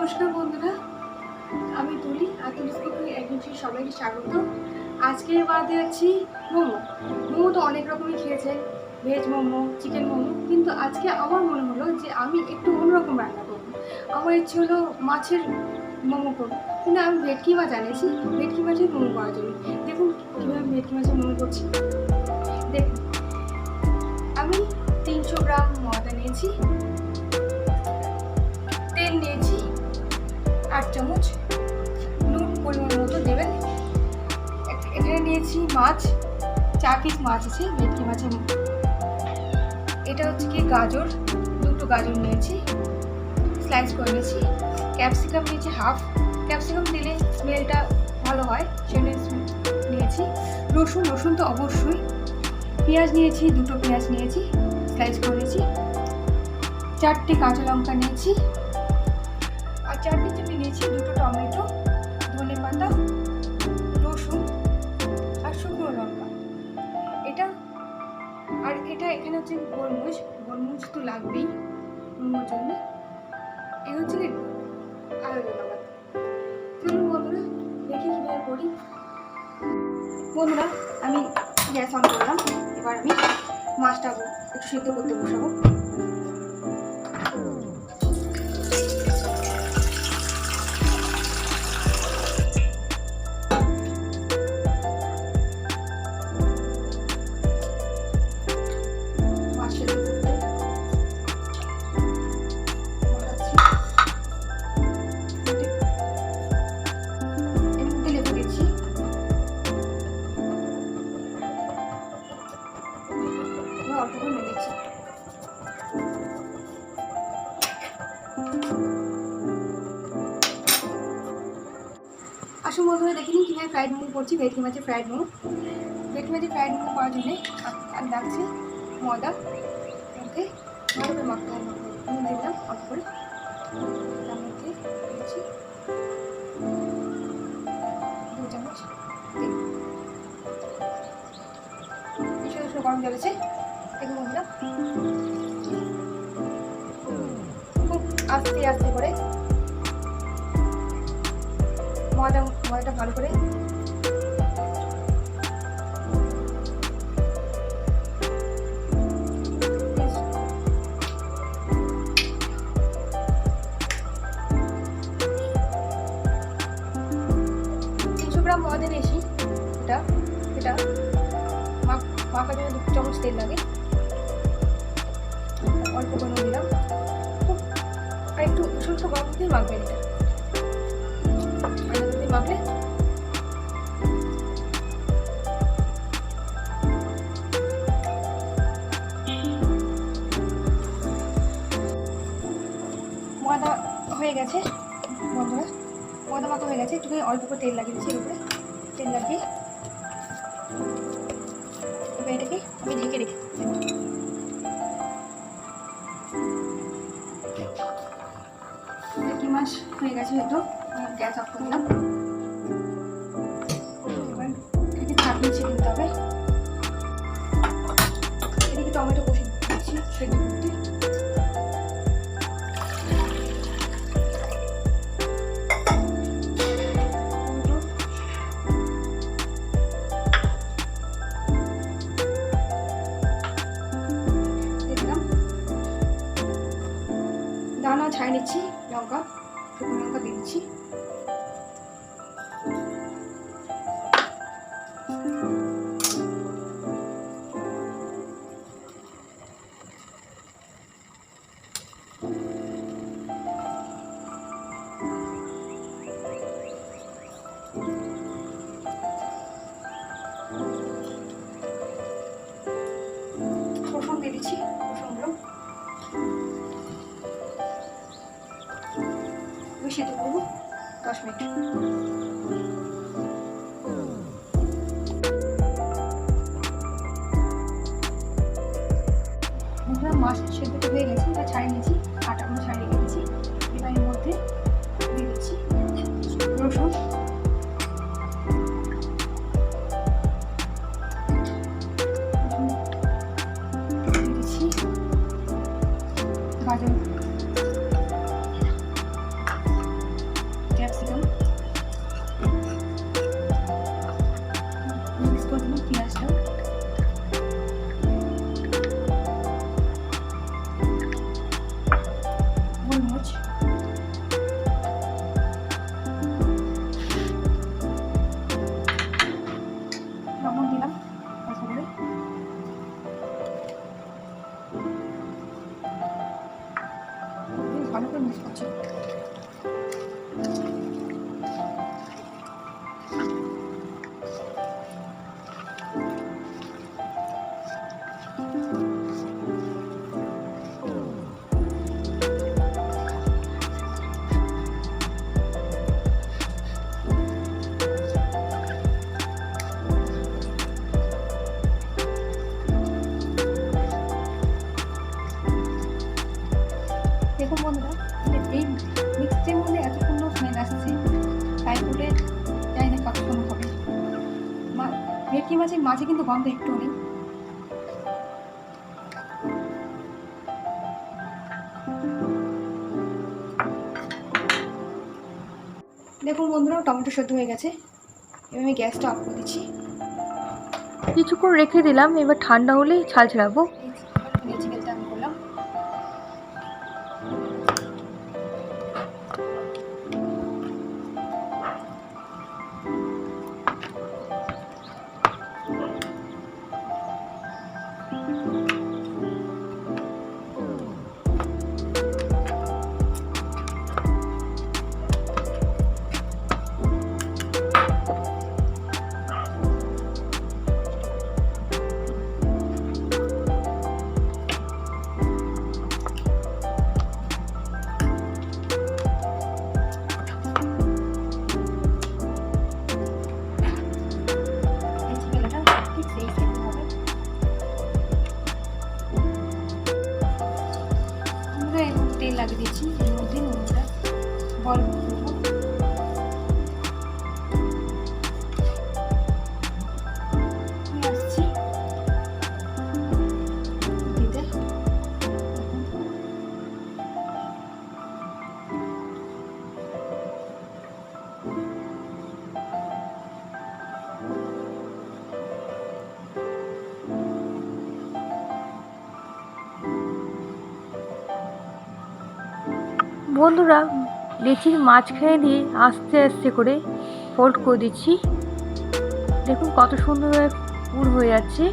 নমস্কার বন্ধুরা, আমি তুলি আর তুলিস কুকিং একদিন সবাইকে স্বাগত। আজকে বাদে আছি মোমো। মোমো তো অনেক রকমই খেয়েছে, ভেজ মোমো, চিকেন মোমো, কিন্তু আজকে আমার মনে হলো যে আমি একটু অন্যরকম রান্না করবো। আমার ইচ্ছে হলো মাছের মোমো করবো, কিন্তু আমি ভেটকি মাছ আনিয়েছি ভেটকি মাছের মোমো করার জন্য। দেখুন কীভাবে ভেটকি মাছের মোমো করছি। দেখুন, আমি 300 গ্রাম ময়দা নিয়েছি, তেল নিয়েছি 8 চামচ, নুন পরিমাণ মতো দেবেন। এখানে নিয়েছি মাছ, 4 পিস মাছ আছে ভেটকি মাছের। এটা হচ্ছে কি গাজর, 2টো গাজর নিয়েছি, স্লাইস করে নিয়েছি। ক্যাপসিকাম নিয়েছি হাফ, ক্যাপসিকাম দিলে স্মেলটা ভালো হয় সেটা নিয়েছি। রসুন তো অবশ্যই। পেঁয়াজ নিয়েছি, 2টো পেঁয়াজ নিয়েছি, স্লাইস করে নিয়েছি। 4টে কাঁচা লঙ্কা নিয়েছি, আর 4টে চিনি নিয়েছি, 2টো টমেটো, ধনে পাতা, রসুন আর শুকনো লঙ্কা। এটা এখানে হচ্ছে গোলমরিচ তো লাগবেই মোমোর জন্য। এই হচ্ছে কি আলাদা লঙ্কা। চলুন বন্ধুরা দেখি কীভাবে করি। বন্ধুরা আমি গ্যাস অন করলাম, এবার আমি মাছটা একটু সিদ্ধ করতে বসাবো। আসুন বন্ধুরা দেখে নিন কীভাবে ফ্রাইড মোমো করছি। ভেটকি মাছের ফ্রাইড মোমো করার জন্যে আমি রাখছি ময়দা, ওকে ভালো করে মাখতে হবে। নুন দিলাম অল্প করে, তার মধ্যে দিচ্ছি 2 চামচ তেল। একটু গরম জ্বলেছে, দেখুন বন্ধুরা খুব আস্তে আস্তে করে ময়দাটা ভালো করে ময়দা নিয়েছি। এটা মাখার জন্য 2 চামচ তেল লাগে, অল্প করে দিলাম। আর একটু উষ্ণ গরম দিয়ে মাখবেন। এটা মাখলে ময়দা হয়ে গেছে বন্ধুরা, ময়দা মাখা হয়ে গেছে। একটু অল্প করে তেল লাগিয়ে দিচ্ছি, এর উপরে তেল লাগিয়ে এবার এটাকে আমি ঢেকে রেখে ভেটকি মাছ হয়ে গেছে। হয়তো গ্যাস অফ করে দিলাম। এবার এটাকে ছাড়িয়ে ছেড়ে দিতে হবে। এদিকে টমেটো কষে দিচ্ছি সেদ্ধ করতে। দানা ছাই নিচ্ছি, লঙ্কা, শুকনো লঙ্কা দিয়ে দিচ্ছি। রসুন দিয়ে দিচ্ছি, রসুনগুলো সিদ্ধ করবো 10 মিনিট। মাছ সেদ্ধটা হয়ে গেছে, এটা ছাড়িয়ে নিয়েছি, আটাগুলো ছাড়িয়ে রেখেছি। এবার এর মধ্যে দিয়ে দিচ্ছি রসুন, দিয়ে দিচ্ছি গাজর, করে মিক্স করছি। দেখুন বন্ধুরা, এই মিক্সের মধ্যে এত সুন্দর স্মেল আসছে, তাই বলে জানি না কতক্ষণ হবে। ভেটকি মাছে কিন্তু গন্ধ একটু নেই। দেখুন বন্ধুরা, টমেটো সেদ্ধ হয়ে গেছে। এবার আমি গ্যাসটা অফ করে দিচ্ছি। কিছুক্ষণ রেখে দিলাম, এবার ঠান্ডা হলেই ছাল ছাড়াবো। এই চিকেনটা আমি করলাম। তেল লাগিয়ে দিচ্ছি, এর মধ্যে নুনটা বল করবো। আসছি দিতে। বন্ধুরা, লেচির মাঝখানে দিয়ে আস্তে আস্তে করে ফোল্ড করে দিচ্ছি। দেখুন কত সুন্দরভাবে পুর হয়ে যাচ্ছে।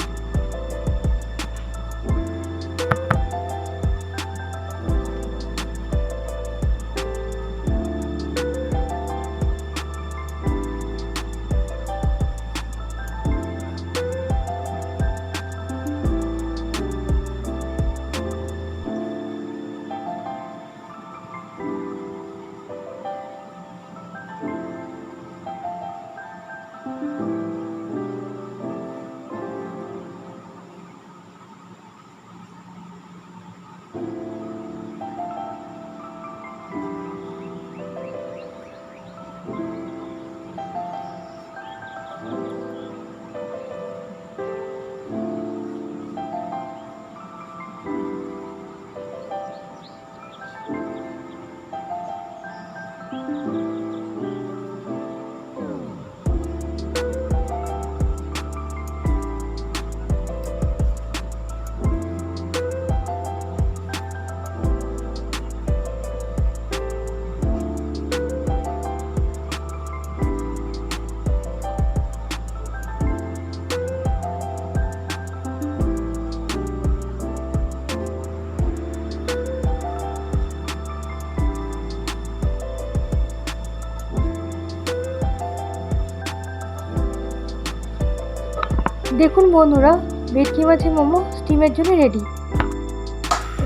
দেখুন বন্ধুরা, ভেটকি মাছের মোমো স্টিমের জন্য রেডি।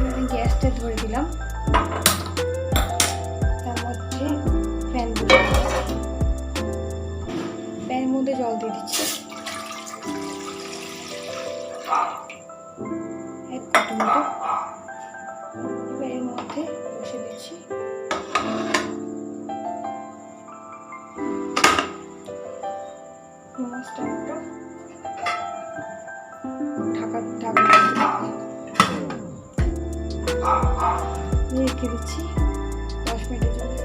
আমি গ্যাসটা ধরে দিলাম, তার মধ্যে প্যানের মধ্যে জল দিয়ে দিচ্ছি, এক কোটো মতো। এবার এর মধ্যে বসে দিচ্ছি। মোমোসটা একটু রেখে দিচ্ছি 10 মিনিটের জন্য।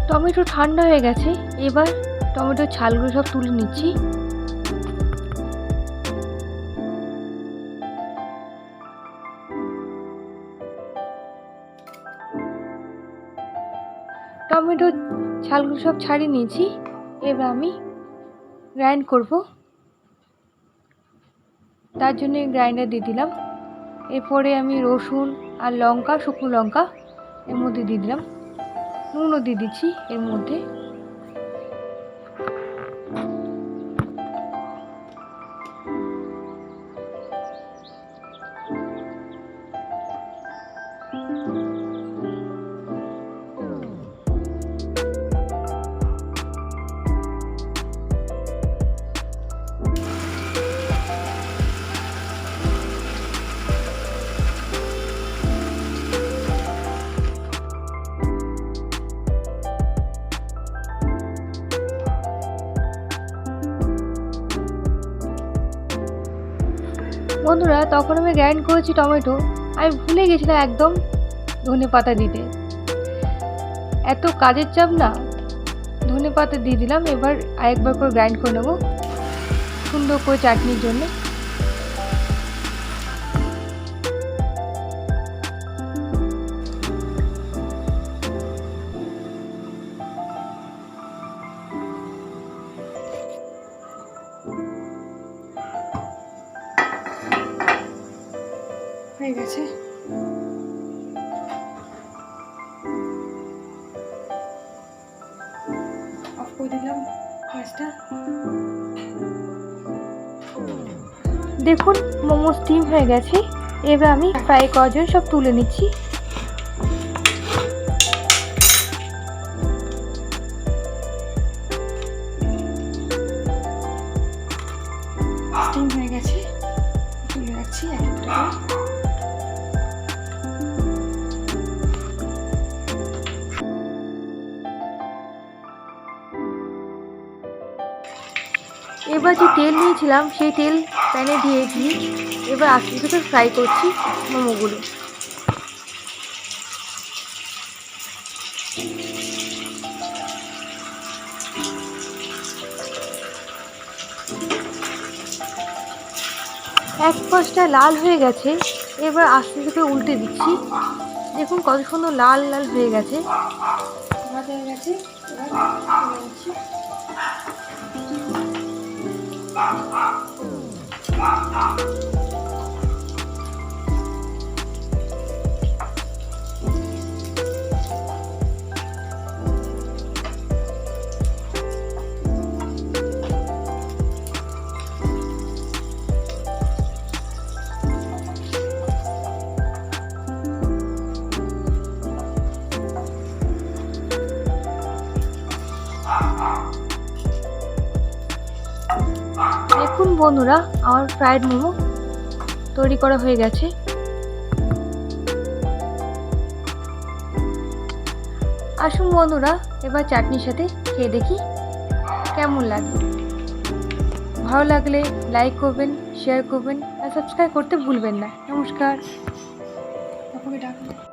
টমেটো ঠান্ডা হয়ে গেছে, এবার টমেটোর ছালগুলো সব তুলে নিচ্ছি। টমেটোর ছালগুলো সব ছাড়িয়ে নিয়েছি, এবার আমি গ্রাইন্ড করব, তার জন্য গ্রাইন্ডার দিয়ে দিলাম। এরপরে আমি রসুন আর লঙ্কা, শুকনো লঙ্কা এর মধ্যে দিয়ে দিলাম, নুনও দিয়ে দিচ্ছি এর মধ্যে। বন্ধুরা, তখন আমি গ্রাইন্ড করেছি টমেটো, আমি ভুলে গেছিলাম একদম ধনে পাতা দিতে। এত কাজের চাপ না, ধনে পাতা দিয়ে দিলাম। এবার আরেকবার করে গ্রাইন্ড করে নেব সুন্দর করে চাটনির জন্য। হয়ে গেছে। অফ করে দিলাম গ্যাসটা। দেখুন মোমো স্টিম হয়ে গেছে। এবার আমি ফ্রাই করার জন্য সব তুলে নিচ্ছি। স্টিম হয়ে গেছে, তুলে রাখছি এক একটা করে। এবার যে তেল নিয়েছিলাম সেই তেল প্যানে দিয়েছি। এবার আস্তে আস্তে ফ্রাই করছি মোমোগুলো। এক পাশটা লাল হয়ে গেছে, এবার আস্তে আস্তে উল্টে দিচ্ছি। দেখুন কত সুন্দর লাল লাল হয়ে গেছে। ভাজা হয়ে গেছে, এবার তুলে নিচ্ছি। দেখুন বন্ধুরা, আমার ফ্রাইড মোমো তৈরি করা হয়ে গেছে। আসুন বন্ধুরা, এবার চাটনির সাথে খেয়ে দেখি কেমন লাগে। ভালো লাগলে লাইক করবেন, শেয়ার করবেন আর সাবস্ক্রাইব করতে ভুলবেন না। নমস্কার। তারপরে ডাকবো।